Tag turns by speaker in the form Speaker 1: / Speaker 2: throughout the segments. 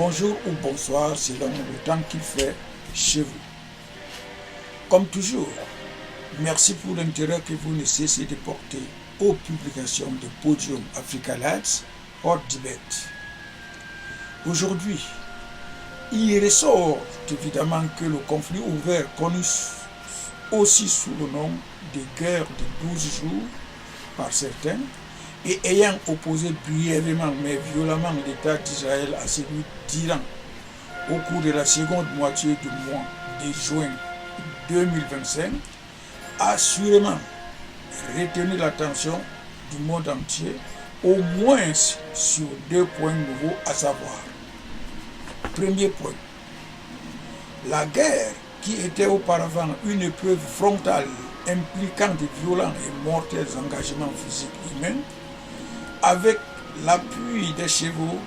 Speaker 1: Bonjour ou bonsoir selon le temps qu'il fait chez vous. Comme toujours, merci pour l'intérêt que vous ne cessez de porter aux publications de Podium Africa Lights Hot Debate. Aujourd'hui, il ressort évidemment que le conflit ouvert, connu aussi sous le nom de guerre de 12 jours par certains, et ayant opposé brièvement mais violemment l'État d'Israël à celui d'Iran au cours de la seconde moitié du mois de juin 2025, a assurément retenu l'attention du monde entier, au moins sur deux points nouveaux, à savoir: premier point, la guerre qui était auparavant une épreuve frontale impliquant de violents et mortels engagements physiques humains, avec l'appui des chevaux,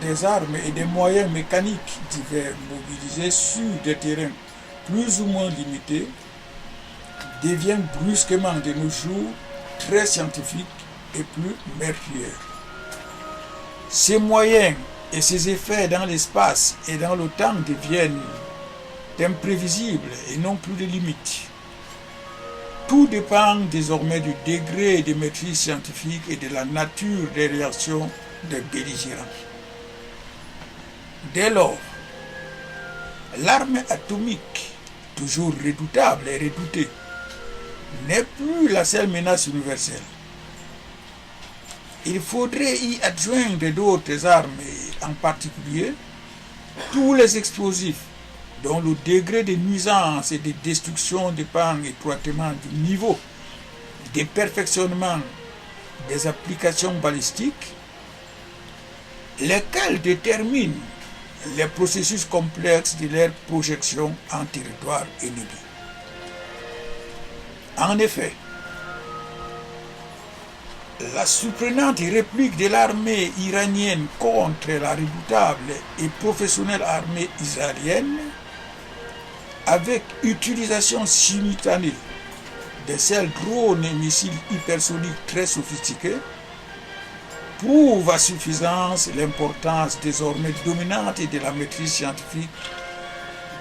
Speaker 1: des armes et des moyens mécaniques divers mobilisés sur des terrains plus ou moins limités, devient brusquement de nos jours très scientifique et plus meurtrière. Ces moyens et ces effets dans l'espace et dans le temps deviennent imprévisibles et non plus de limites. Tout dépend désormais du degré de maîtrise scientifique et de la nature des réactions des belligérants. Dès lors, l'arme atomique, toujours redoutable et redoutée, n'est plus la seule menace universelle. Il faudrait y adjoindre d'autres armes, et en particulier tous les explosifs dont le degré de nuisance et de destruction dépend étroitement du niveau de perfectionnement des applications balistiques, lesquelles déterminent les processus complexes de leur projection en territoire ennemi. En effet, la surprenante réplique de l'armée iranienne contre la redoutable et professionnelle armée israélienne, avec utilisation simultanée de ces drones et missiles hypersoniques très sophistiqués, prouve à suffisance l'importance désormais dominante de la maîtrise scientifique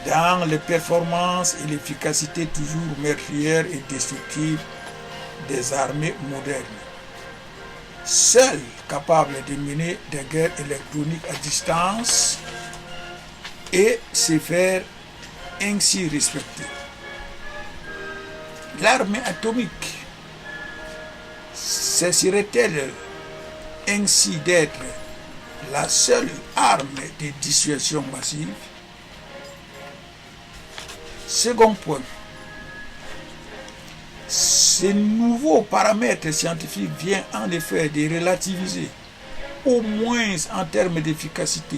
Speaker 1: dans les performances et l'efficacité toujours meurtrière et destructive des armées modernes, seules capables de mener des guerres électroniques à distance et se faire ainsi respecter. L'arme atomique cesserait-elle ainsi d'être la seule arme de dissuasion massive? Second point, ce nouveau paramètre scientifique vient en effet de relativiser, au moins en termes d'efficacité,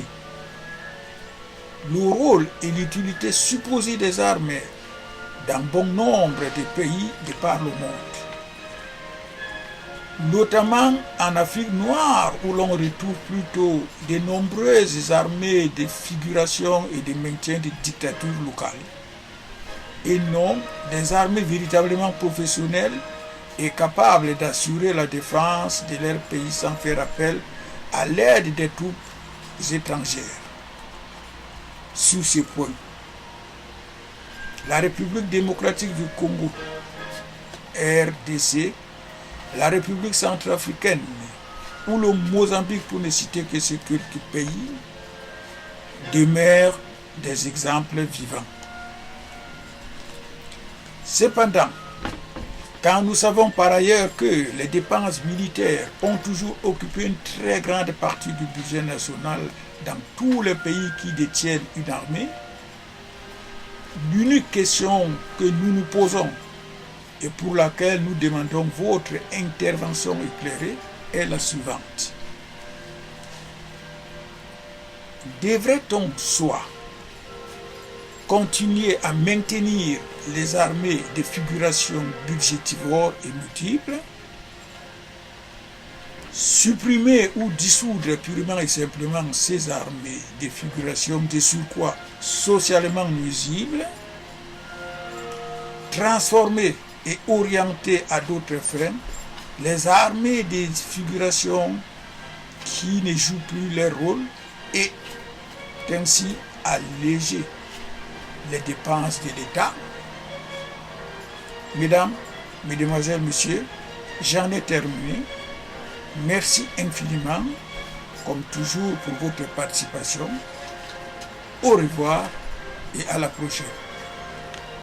Speaker 1: le rôle et l'utilité supposée des armes dans bon nombre de pays de par le monde, notamment en Afrique noire où l'on retrouve plutôt de nombreuses armées de figuration et de maintien de dictatures locales, et non des armées véritablement professionnelles et capables d'assurer la défense de leur pays sans faire appel à l'aide des troupes étrangères. Sur ce point, la République démocratique du Congo, RDC, la République centrafricaine ou le Mozambique, pour ne citer que ces quelques pays, demeurent des exemples vivants. Cependant, quand nous savons par ailleurs que les dépenses militaires ont toujours occupé une très grande partie du budget national dans tous les pays qui détiennent une armée, l'unique question que nous nous posons et pour laquelle nous demandons votre intervention éclairée est la suivante. Devrait-on soit continuer à maintenir les armées de figuration budgétivores et multiples, supprimer ou dissoudre purement et simplement ces armées de figuration de surcroît socialement nuisibles, transformer et orienter à d'autres fins les armées de figuration qui ne jouent plus leur rôle et ainsi alléger les dépenses de l'État. Mesdames, Mesdemoiselles, Messieurs, j'en ai terminé. Merci infiniment, comme toujours, pour votre participation. Au revoir et à la prochaine.